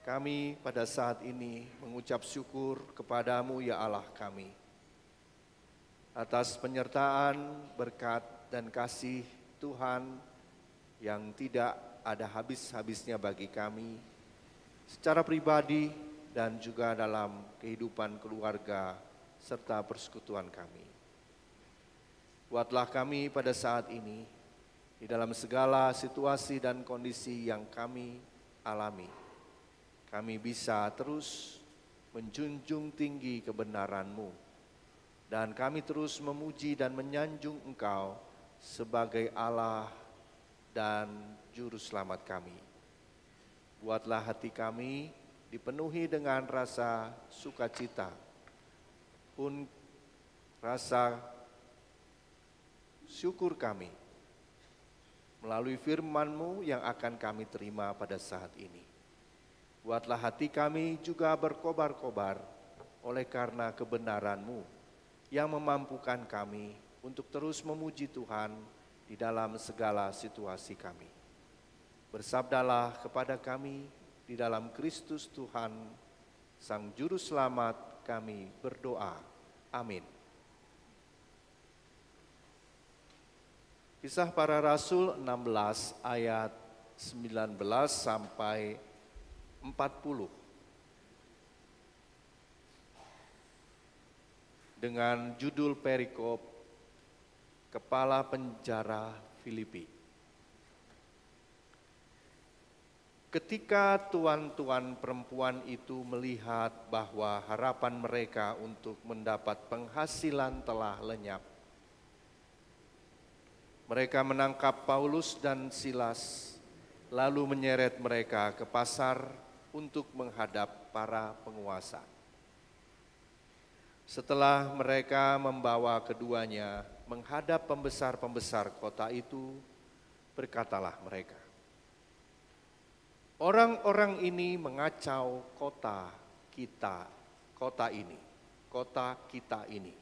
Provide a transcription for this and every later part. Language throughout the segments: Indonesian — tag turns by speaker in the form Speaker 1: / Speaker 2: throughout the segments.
Speaker 1: Kami pada saat ini mengucap syukur kepadamu ya Allah kami, atas penyertaan, berkat, dan kasih Tuhan yang tidak ada habis-habisnya bagi kami, secara pribadi dan juga dalam kehidupan keluarga serta persekutuan kami. Buatlah kami pada saat ini, di dalam segala situasi dan kondisi yang kami alami, kami bisa terus menjunjung tinggi kebenaran-Mu, dan kami terus memuji dan menyanjung Engkau sebagai Allah dan Juru Selamat kami. Buatlah hati kami dipenuhi dengan rasa sukacita, pun rasa syukur kami melalui firman-Mu yang akan kami terima pada saat ini. Buatlah hati kami juga berkobar-kobar oleh karena kebenaran-Mu yang memampukan kami untuk terus memuji Tuhan di dalam segala situasi kami. Bersabdalah kepada kami di dalam Kristus Tuhan, Sang Juru Selamat, kami berdoa. Amin. Kisah Para Rasul 16 ayat 19 sampai 40. Dengan judul perikop Kepala Penjara Filipi. Ketika tuan-tuan perempuan itu melihat bahwa harapan mereka untuk mendapat penghasilan telah lenyap, mereka menangkap Paulus dan Silas, lalu menyeret mereka ke pasar untuk menghadap para penguasa. Setelah mereka membawa keduanya menghadap pembesar-pembesar kota itu, berkatalah mereka, "Orang-orang ini mengacau kota kita ini.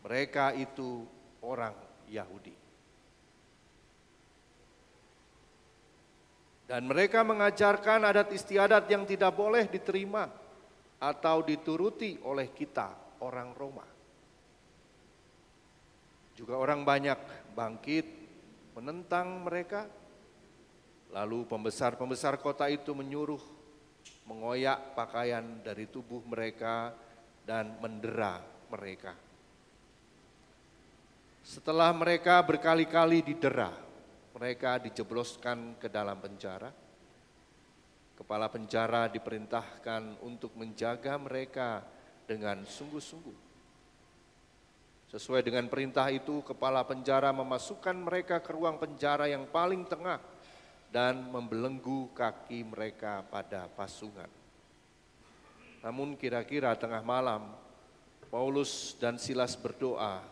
Speaker 1: Mereka itu orang Yahudi. Dan mereka mengajarkan adat istiadat yang tidak boleh diterima atau dituruti oleh kita, orang Roma. Juga orang banyak bangkit menentang mereka. Lalu pembesar-pembesar kota itu menyuruh mengoyak pakaian dari tubuh mereka dan mendera mereka. Setelah mereka berkali-kali didera, mereka dijebloskan ke dalam penjara. Kepala penjara diperintahkan untuk menjaga mereka dengan sungguh-sungguh. Sesuai dengan perintah itu, kepala penjara memasukkan mereka ke ruang penjara yang paling tengah dan membelenggu kaki mereka pada pasungan. Namun kira-kira tengah malam, Paulus dan Silas berdoa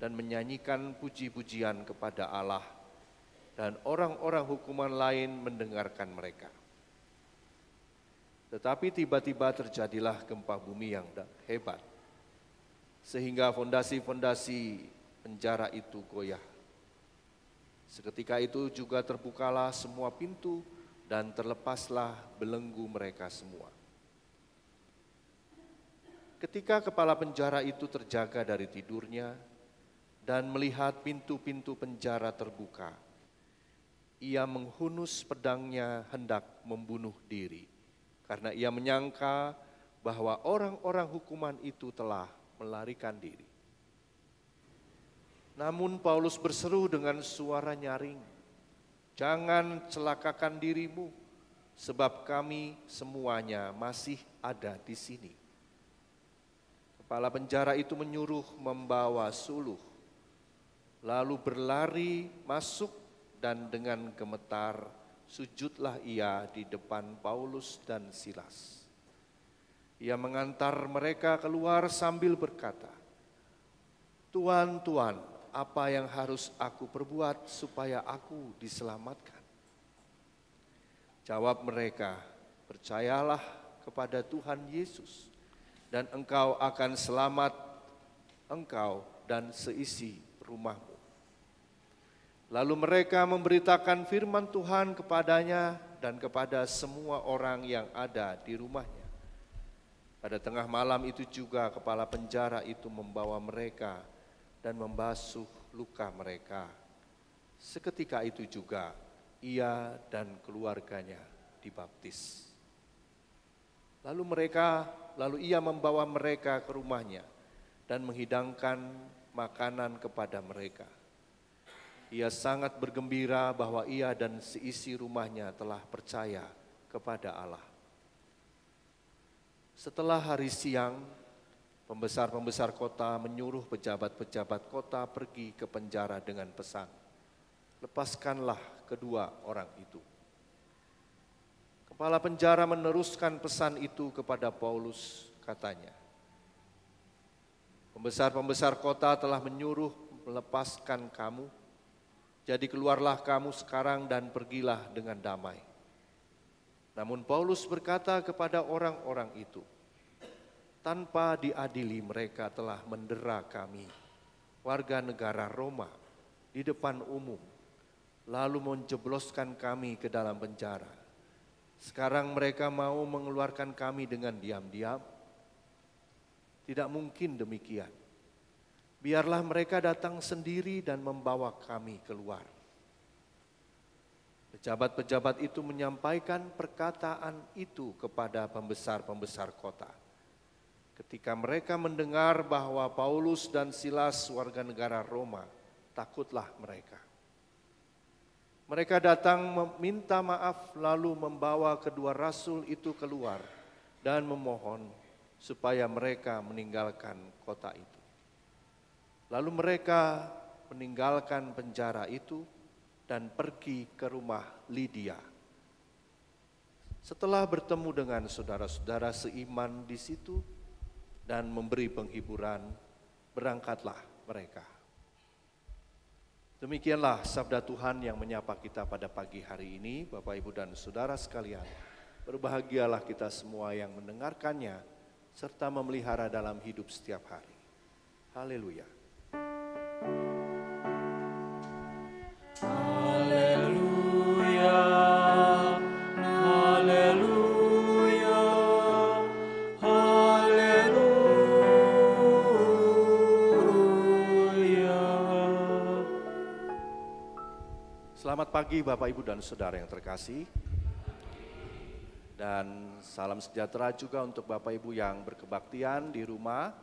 Speaker 1: dan menyanyikan puji-pujian kepada Allah, dan orang-orang hukuman lain mendengarkan mereka. Tetapi tiba-tiba terjadilah gempa bumi yang hebat, sehingga fondasi-fondasi penjara itu goyah. Seketika itu juga terbukalah semua pintu dan terlepaslah belenggu mereka semua. Ketika kepala penjara itu terjaga dari tidurnya dan melihat pintu-pintu penjara terbuka, ia menghunus pedangnya hendak membunuh diri, karena ia menyangka bahwa orang-orang hukuman itu telah melarikan diri. Namun Paulus berseru dengan suara nyaring, "Jangan celakakan dirimu, sebab kami semuanya masih ada di sini." Kepala penjara itu menyuruh membawa suluh, lalu berlari masuk, dan dengan gemetar sujudlah ia di depan Paulus dan Silas. Ia mengantar mereka keluar sambil berkata, "Tuan, apa yang harus aku perbuat supaya aku diselamatkan?" Jawab mereka, "Percayalah kepada Tuhan Yesus, dan engkau akan selamat, engkau dan seisi rumahmu." Lalu mereka memberitakan firman Tuhan kepadanya dan kepada semua orang yang ada di rumahnya. Pada tengah malam itu juga kepala penjara itu membawa mereka dan membasuh luka mereka. Seketika itu juga ia dan keluarganya dibaptis. Lalu ia membawa mereka ke rumahnya dan menghidangkan makanan kepada mereka. Ia sangat bergembira bahwa ia dan seisi rumahnya telah percaya kepada Allah. Setelah hari siang, pembesar-pembesar kota menyuruh pejabat-pejabat kota pergi ke penjara dengan pesan, "Lepaskanlah kedua orang itu." Kepala penjara meneruskan pesan itu kepada Paulus, katanya, "Pembesar-pembesar kota telah menyuruh melepaskan kamu, jadi keluarlah kamu sekarang dan pergilah dengan damai." Namun Paulus berkata kepada orang-orang itu, "Tanpa diadili mereka telah mendera kami, warga negara Roma, di depan umum, lalu menjebloskan kami ke dalam penjara. Sekarang mereka mau mengeluarkan kami dengan diam-diam? Tidak mungkin demikian. Biarlah mereka datang sendiri dan membawa kami keluar." Pejabat-pejabat itu menyampaikan perkataan itu kepada pembesar-pembesar kota. Ketika mereka mendengar bahwa Paulus dan Silas warga negara Roma, takutlah mereka. Mereka datang meminta maaf lalu membawa kedua rasul itu keluar dan memohon supaya mereka meninggalkan kota itu. Lalu mereka meninggalkan penjara itu dan pergi ke rumah Lydia. Setelah bertemu dengan saudara-saudara seiman di situ dan memberi penghiburan, berangkatlah mereka. Demikianlah sabda Tuhan yang menyapa kita pada pagi hari ini, Bapak, Ibu, dan saudara sekalian. Berbahagialah kita semua yang mendengarkannya serta memelihara dalam hidup setiap hari. Haleluya.
Speaker 2: Haleluya, haleluya, haleluya.
Speaker 1: Selamat pagi Bapak, Ibu, dan saudara yang terkasih. Dan salam sejahtera juga untuk Bapak Ibu yang berkebaktian di rumah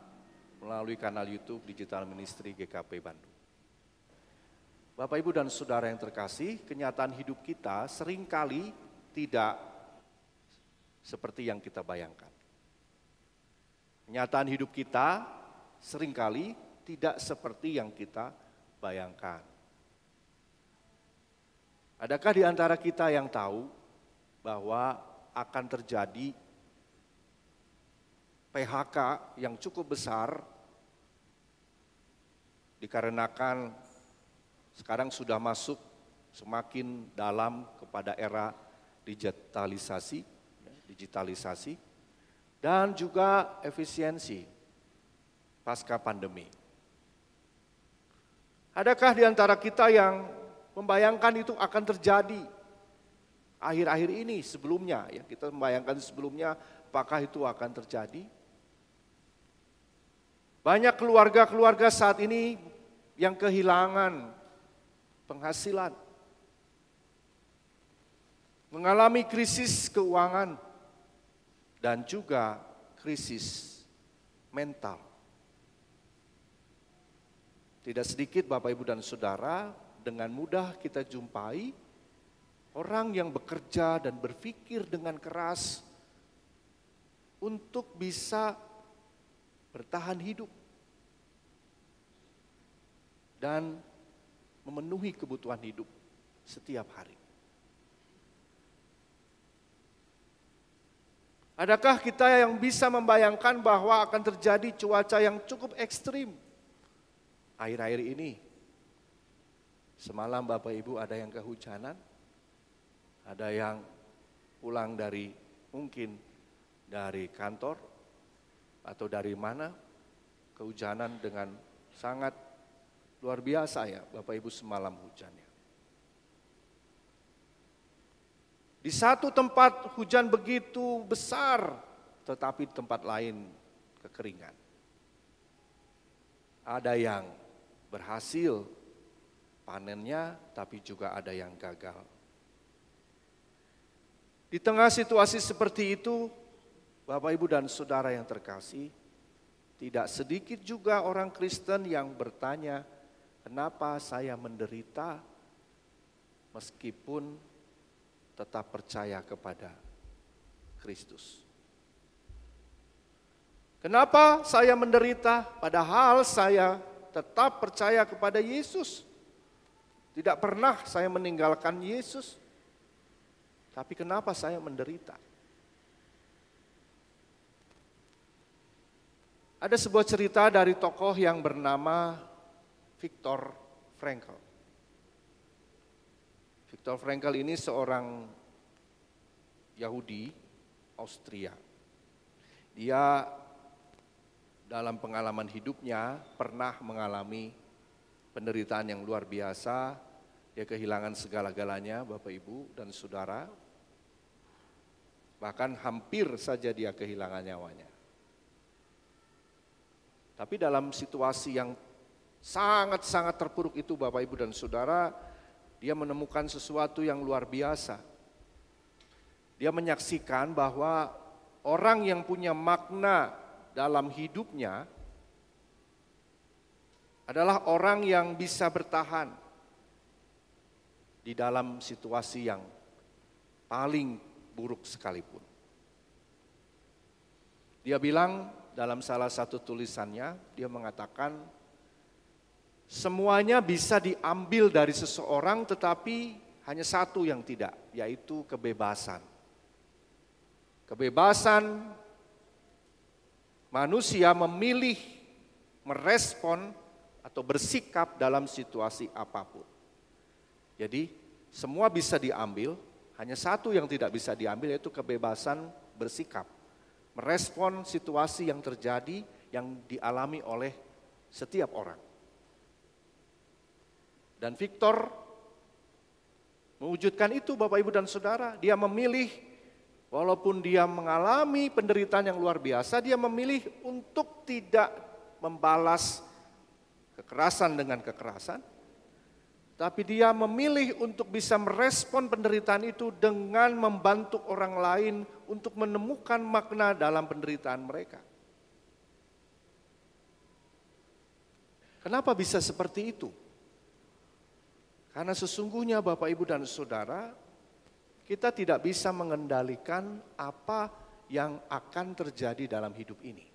Speaker 1: melalui kanal YouTube Digital Ministry GKP Bandung. Bapak, Ibu, dan saudara yang terkasih, kenyataan hidup kita seringkali tidak seperti yang kita bayangkan. Kenyataan hidup kita seringkali tidak seperti yang kita bayangkan. Adakah di antara kita yang tahu bahwa akan terjadi PHK yang cukup besar dikarenakan sekarang sudah masuk semakin dalam kepada era digitalisasi dan juga efisiensi pasca pandemi. Adakah di antara kita yang membayangkan itu akan terjadi akhir-akhir ini sebelumnya? Ya, kita membayangkan sebelumnya apakah itu akan terjadi? Banyak keluarga-keluarga saat ini yang kehilangan penghasilan, mengalami krisis keuangan, dan juga krisis mental. Tidak sedikit Bapak, Ibu, dan saudara, dengan mudah kita jumpai orang yang bekerja dan berpikir dengan keras untuk bisa bertahan hidup dan memenuhi kebutuhan hidup setiap hari. Adakah kita yang bisa membayangkan bahwa akan terjadi cuaca yang cukup ekstrim akhir-akhir ini? Semalam Bapak Ibu ada yang kehujanan, ada yang pulang mungkin dari kantor atau dari mana, kehujanan dengan sangat luar biasa ya Bapak Ibu semalam hujannya. Di satu tempat hujan begitu besar, tetapi di tempat lain kekeringan. Ada yang berhasil panennya, tapi juga ada yang gagal. Di tengah situasi seperti itu, Bapak, Ibu, dan Saudara yang terkasih, tidak sedikit juga orang Kristen yang bertanya, kenapa saya menderita meskipun tetap percaya kepada Kristus? Kenapa saya menderita padahal saya tetap percaya kepada Yesus? Tidak pernah saya meninggalkan Yesus. Tapi kenapa saya menderita? Ada sebuah cerita dari tokoh yang bernama Viktor Frankl. Viktor Frankl ini seorang Yahudi Austria. Dia dalam pengalaman hidupnya pernah mengalami penderitaan yang luar biasa. Dia kehilangan segala-galanya, Bapak, Ibu, dan Saudara. Bahkan hampir saja dia kehilangan nyawanya. Tapi dalam situasi yang sangat-sangat terpuruk itu, Bapak, Ibu, dan Saudara, dia menemukan sesuatu yang luar biasa. Dia menyaksikan bahwa orang yang punya makna dalam hidupnya adalah orang yang bisa bertahan di dalam situasi yang paling buruk sekalipun. Dia bilang dalam salah satu tulisannya, dia mengatakan, semuanya bisa diambil dari seseorang, tetapi hanya satu yang tidak, yaitu kebebasan. Kebebasan manusia memilih, merespon, atau bersikap dalam situasi apapun. Jadi semua bisa diambil, hanya satu yang tidak bisa diambil, yaitu kebebasan bersikap. Merespon situasi yang terjadi, yang dialami oleh setiap orang. Dan Viktor mewujudkan itu, Bapak, Ibu, dan Saudara. Dia memilih, walaupun dia mengalami penderitaan yang luar biasa, dia memilih untuk tidak membalas kekerasan dengan kekerasan. Tapi dia memilih untuk bisa merespon penderitaan itu dengan membantu orang lain untuk menemukan makna dalam penderitaan mereka. Kenapa bisa seperti itu? Karena sesungguhnya, Bapak, Ibu, dan Saudara, kita tidak bisa mengendalikan apa yang akan terjadi dalam hidup ini.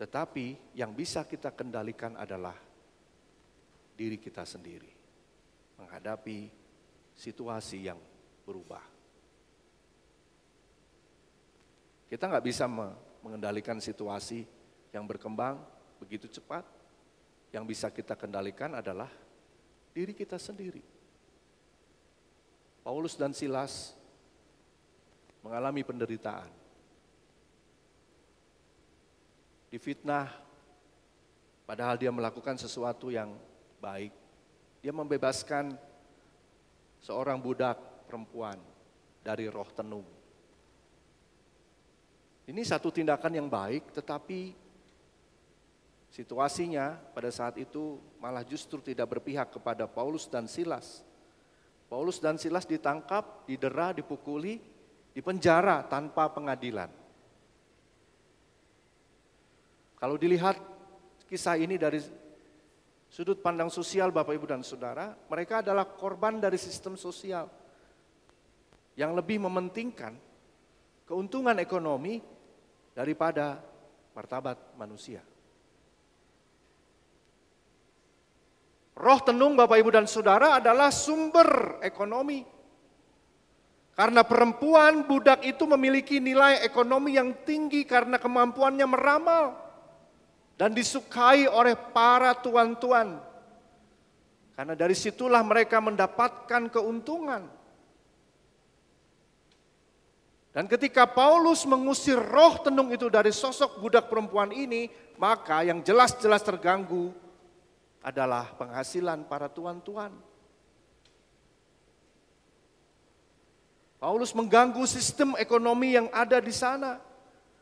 Speaker 1: Tetapi yang bisa kita kendalikan adalah diri kita sendiri menghadapi situasi yang berubah. Kita nggak bisa mengendalikan situasi yang berkembang begitu cepat. Yang bisa kita kendalikan adalah diri kita sendiri. Paulus dan Silas mengalami penderitaan. Difitnah, padahal dia melakukan sesuatu yang baik. Dia membebaskan seorang budak perempuan dari roh tenung. Ini satu tindakan yang baik, tetapi situasinya pada saat itu malah justru tidak berpihak kepada Paulus dan Silas. Paulus dan Silas ditangkap, didera, dipukuli, dipenjara tanpa pengadilan. Kalau dilihat kisah ini dari sudut pandang sosial, Bapak, Ibu, dan Saudara, mereka adalah korban dari sistem sosial yang lebih mementingkan keuntungan ekonomi daripada martabat manusia. Roh tenung, Bapak, Ibu, dan Saudara, adalah sumber ekonomi. Karena perempuan budak itu memiliki nilai ekonomi yang tinggi karena kemampuannya meramal dan disukai oleh para tuan-tuan. Karena dari situlah mereka mendapatkan keuntungan. Dan ketika Paulus mengusir roh tenung itu dari sosok budak perempuan ini, maka yang jelas-jelas terganggu adalah penghasilan para tuan-tuan. Paulus mengganggu sistem ekonomi yang ada di sana.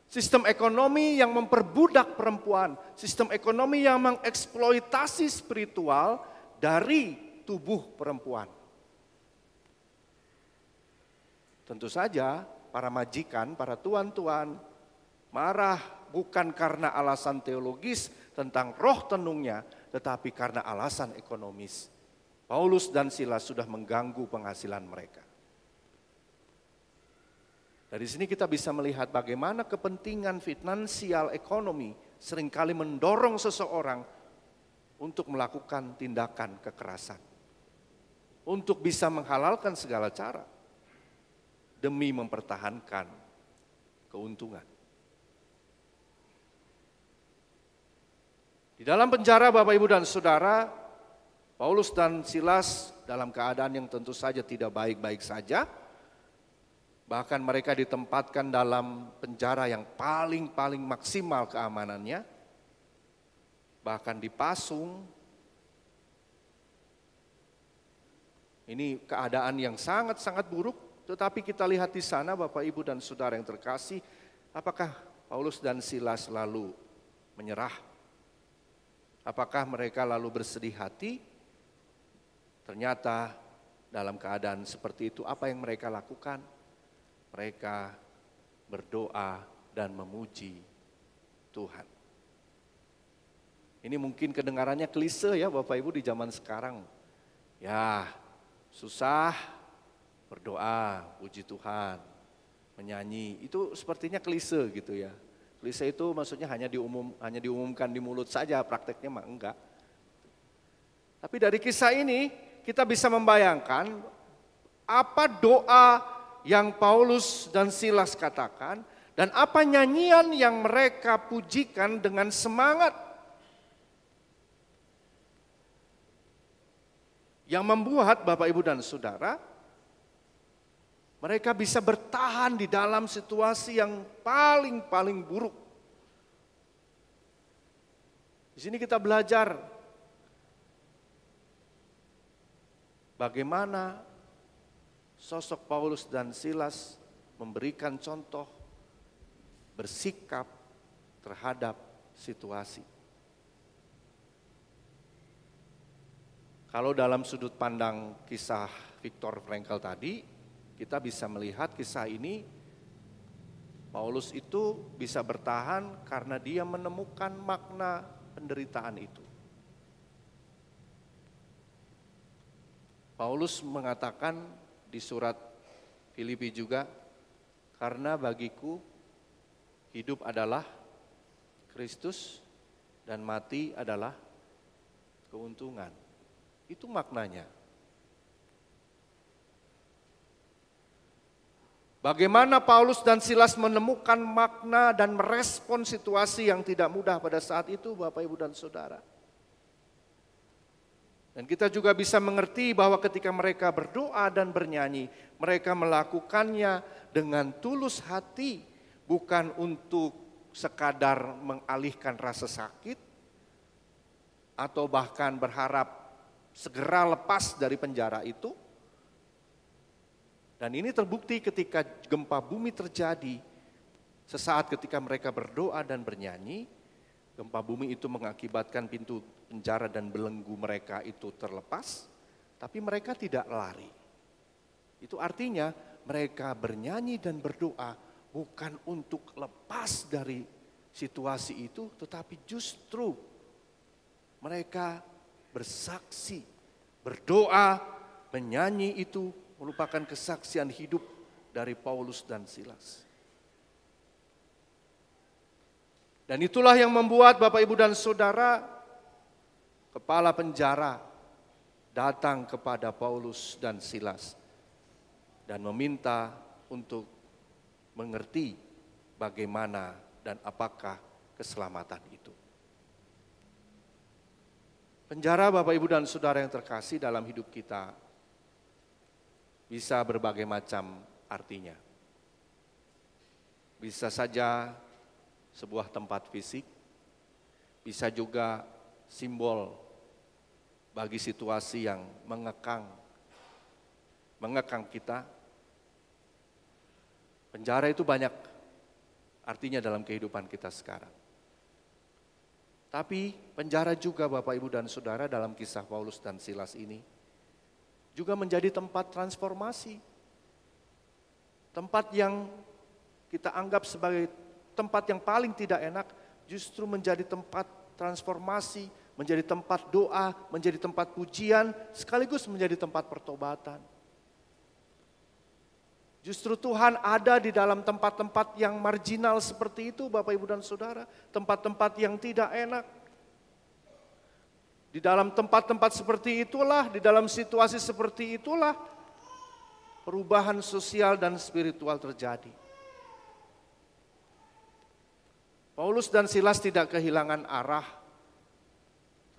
Speaker 1: Sistem ekonomi yang memperbudak perempuan, sistem ekonomi yang mengeksploitasi spiritual dari tubuh perempuan. Tentu saja para majikan, para tuan-tuan marah bukan karena alasan teologis tentang roh tenungnya, tetapi karena alasan ekonomis. Paulus dan Silas sudah mengganggu penghasilan mereka. Dari sini kita bisa melihat bagaimana kepentingan finansial ekonomi seringkali mendorong seseorang untuk melakukan tindakan kekerasan. Untuk bisa menghalalkan segala cara demi mempertahankan keuntungan. Di dalam penjara Bapak Ibu dan Saudara, Paulus dan Silas dalam keadaan yang tentu saja tidak baik-baik saja. Bahkan mereka ditempatkan dalam penjara yang paling maksimal keamanannya. Bahkan dipasung. Ini keadaan yang sangat-sangat buruk. Tetapi kita lihat di sana Bapak Ibu dan Saudara yang terkasih. Apakah Paulus dan Silas lalu menyerah? Apakah mereka lalu bersedih hati? Ternyata dalam keadaan seperti itu apa yang mereka lakukan? Mereka berdoa dan memuji Tuhan. Ini mungkin kedengarannya klise ya Bapak Ibu di zaman sekarang. Ya, susah berdoa, puji Tuhan, menyanyi. Itu sepertinya klise gitu ya. Klise itu maksudnya hanya diumumkan di mulut saja, prakteknya mah enggak. Tapi dari kisah ini kita bisa membayangkan apa doa yang Paulus dan Silas katakan, dan apa nyanyian yang mereka pujikan dengan semangat. Yang membuat Bapak Ibu dan Saudara, mereka bisa bertahan di dalam situasi yang paling buruk. Di sini kita belajar bagaimana sosok Paulus dan Silas memberikan contoh bersikap terhadap situasi. Kalau dalam sudut pandang kisah Viktor Frankl tadi, kita bisa melihat kisah ini, Paulus itu bisa bertahan karena dia menemukan makna penderitaan itu. Paulus mengatakan di surat Filipi juga, karena bagiku hidup adalah Kristus dan mati adalah keuntungan. Itu maknanya. Bagaimana Paulus dan Silas menemukan makna dan merespon situasi yang tidak mudah pada saat itu Bapak Ibu dan Saudara. Dan kita juga bisa mengerti bahwa ketika mereka berdoa dan bernyanyi, mereka melakukannya dengan tulus hati, bukan untuk sekadar mengalihkan rasa sakit, atau bahkan berharap segera lepas dari penjara itu. Dan ini terbukti ketika gempa bumi terjadi, sesaat ketika mereka berdoa dan bernyanyi, gempa bumi itu mengakibatkan pintu penjara dan belenggu mereka itu terlepas, tapi mereka tidak lari. Itu artinya mereka bernyanyi dan berdoa bukan untuk lepas dari situasi itu, tetapi justru mereka bersaksi, berdoa, menyanyi itu merupakan kesaksian hidup dari Paulus dan Silas. Dan itulah yang membuat Bapak Ibu dan Saudara, kepala penjara datang kepada Paulus dan Silas dan meminta untuk mengerti bagaimana dan apakah keselamatan itu. Penjara Bapak Ibu dan Saudara yang terkasih dalam hidup kita bisa berbagai macam artinya. Bisa saja sebuah tempat fisik, bisa juga simbol bagi situasi yang mengekang kita, Penjara itu banyak artinya dalam kehidupan kita sekarang. Tapi penjara juga Bapak Ibu dan Saudara dalam kisah Paulus dan Silas ini juga menjadi tempat transformasi. Tempat yang kita anggap sebagai tempat yang paling tidak enak justru menjadi tempat transformasi, menjadi tempat doa, menjadi tempat pujian, sekaligus menjadi tempat pertobatan. Justru Tuhan ada di dalam tempat-tempat yang marginal seperti itu Bapak Ibu dan Saudara. Tempat-tempat yang tidak enak. Di dalam tempat-tempat seperti itulah, di dalam situasi seperti itulah perubahan sosial dan spiritual terjadi. Paulus dan Silas tidak kehilangan arah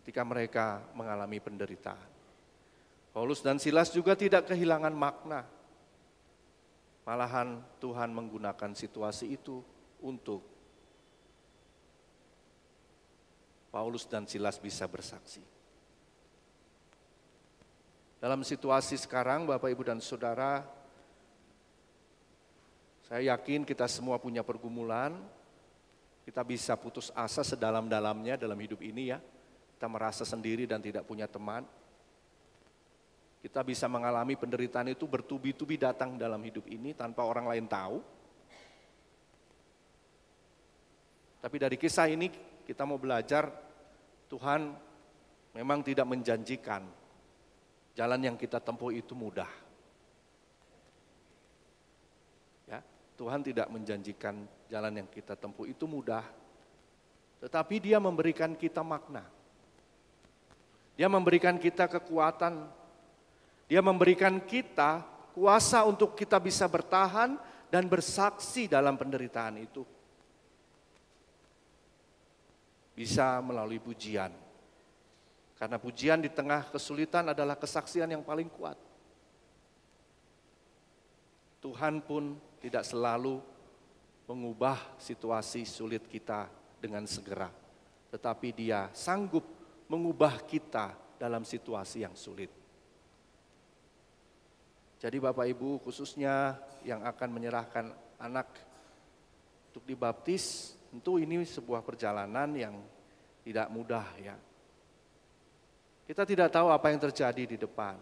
Speaker 1: ketika mereka mengalami penderitaan. Paulus dan Silas juga tidak kehilangan makna. Malahan Tuhan menggunakan situasi itu untuk Paulus dan Silas bisa bersaksi. Dalam situasi sekarang Bapak Ibu dan Saudara, saya yakin kita semua punya pergumulan. Kita bisa putus asa sedalam-dalamnya dalam hidup ini ya. Kita merasa sendiri dan tidak punya teman. Kita bisa mengalami penderitaan itu bertubi-tubi datang dalam hidup ini tanpa orang lain tahu. Tapi dari kisah ini kita mau belajar Tuhan memang tidak menjanjikan jalan yang kita tempuh itu mudah. Ya, Tuhan tidak menjanjikan jalan yang kita tempuh itu mudah. Tetapi Dia memberikan kita makna. Dia memberikan kita kekuatan. Dia memberikan kita kuasa untuk kita bisa bertahan dan bersaksi dalam penderitaan itu. Bisa melalui pujian. Karena pujian di tengah kesulitan adalah kesaksian yang paling kuat. Tuhan pun tidak selalu mengubah situasi sulit kita dengan segera. Tetapi Dia sanggup mengubah kita dalam situasi yang sulit. Jadi Bapak Ibu khususnya yang akan menyerahkan anak untuk dibaptis, tentu ini sebuah perjalanan yang tidak mudah ya. Kita tidak tahu apa yang terjadi di depan.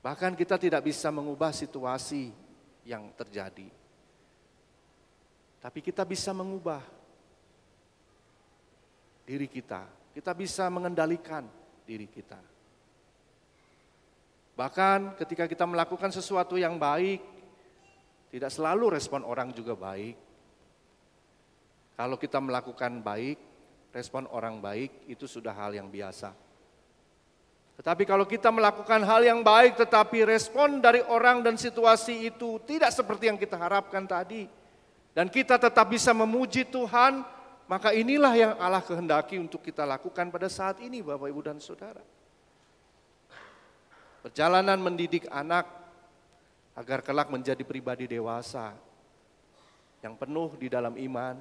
Speaker 1: Bahkan kita tidak bisa mengubah situasi yang terjadi. Tapi kita bisa mengubah diri kita. Kita bisa mengendalikan diri kita. Bahkan ketika kita melakukan sesuatu yang baik, tidak selalu respon orang juga baik. Kalau kita melakukan baik, respon orang baik itu sudah hal yang biasa. Tetapi kalau kita melakukan hal yang baik tetapi respon dari orang dan situasi itu tidak seperti yang kita harapkan tadi, dan kita tetap bisa memuji Tuhan, maka inilah yang Allah kehendaki untuk kita lakukan pada saat ini Bapak Ibu dan Saudara. Perjalanan mendidik anak agar kelak menjadi pribadi dewasa yang penuh di dalam iman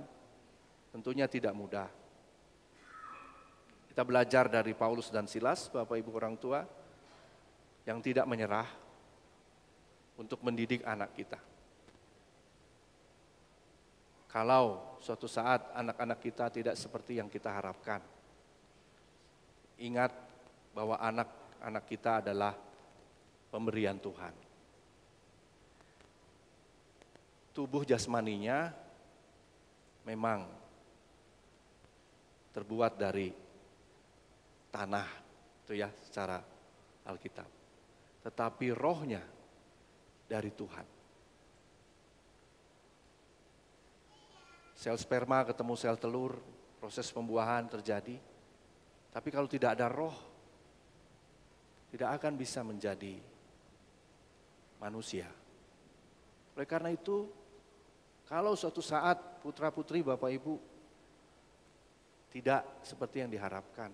Speaker 1: tentunya tidak mudah. Kita belajar dari Paulus dan Silas, Bapak Ibu orang tua, yang tidak menyerah untuk mendidik anak kita. Kalau suatu saat anak-anak kita tidak seperti yang kita harapkan, ingat bahwa anak-anak kita adalah pemberian Tuhan. Tubuh jasmaninya memang terbuat dari tanah, itu ya secara Alkitab. Tetapi rohnya dari Tuhan. Sel sperma ketemu sel telur, proses pembuahan terjadi. Tapi kalau tidak ada roh, tidak akan bisa menjadi manusia. Oleh karena itu, kalau suatu saat putra-putri Bapak Ibu tidak seperti yang diharapkan,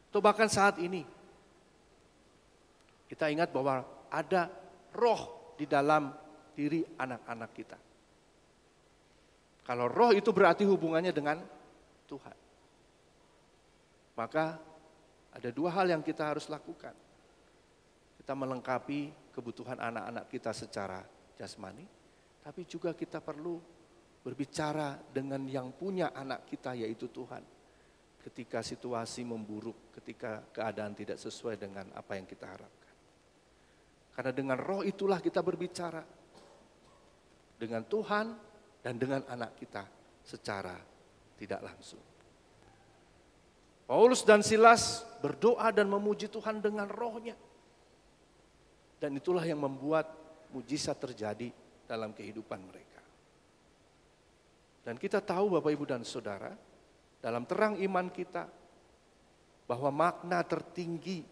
Speaker 1: atau bahkan saat ini, kita ingat bahwa ada roh di dalam diri anak-anak kita. Kalau roh itu berarti hubungannya dengan Tuhan. Maka ada dua hal yang kita harus lakukan. Kita melengkapi kebutuhan anak-anak kita secara jasmani, tapi juga kita perlu berbicara dengan yang punya anak kita, yaitu Tuhan. Ketika situasi memburuk, ketika keadaan tidak sesuai dengan apa yang kita harapkan. Karena dengan roh itulah kita berbicara dengan Tuhan dan dengan anak kita secara tidak langsung. Paulus dan Silas berdoa dan memuji Tuhan dengan rohnya. Dan itulah yang membuat mujizat terjadi dalam kehidupan mereka. Dan kita tahu Bapak Ibu dan Saudara, dalam terang iman kita, bahwa makna tertinggi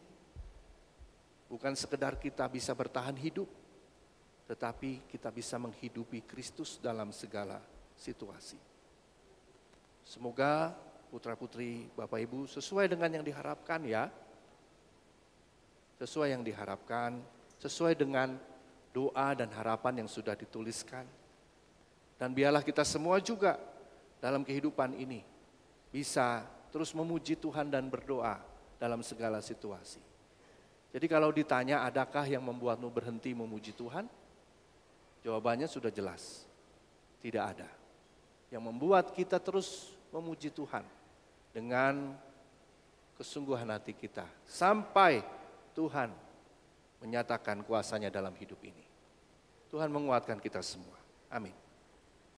Speaker 1: bukan sekedar kita bisa bertahan hidup, tetapi kita bisa menghidupi Kristus dalam segala situasi. Semoga putra-putri Bapak Ibu sesuai dengan yang diharapkan ya. Sesuai yang diharapkan, sesuai dengan doa dan harapan yang sudah dituliskan. Dan biarlah kita semua juga dalam kehidupan ini bisa terus memuji Tuhan dan berdoa dalam segala situasi. Jadi kalau ditanya adakah yang membuatmu berhenti memuji Tuhan? Jawabannya sudah jelas, tidak ada. Yang membuat kita terus memuji Tuhan dengan kesungguhan hati kita sampai Tuhan menyatakan kuasanya dalam hidup ini. Tuhan menguatkan kita semua. Amin.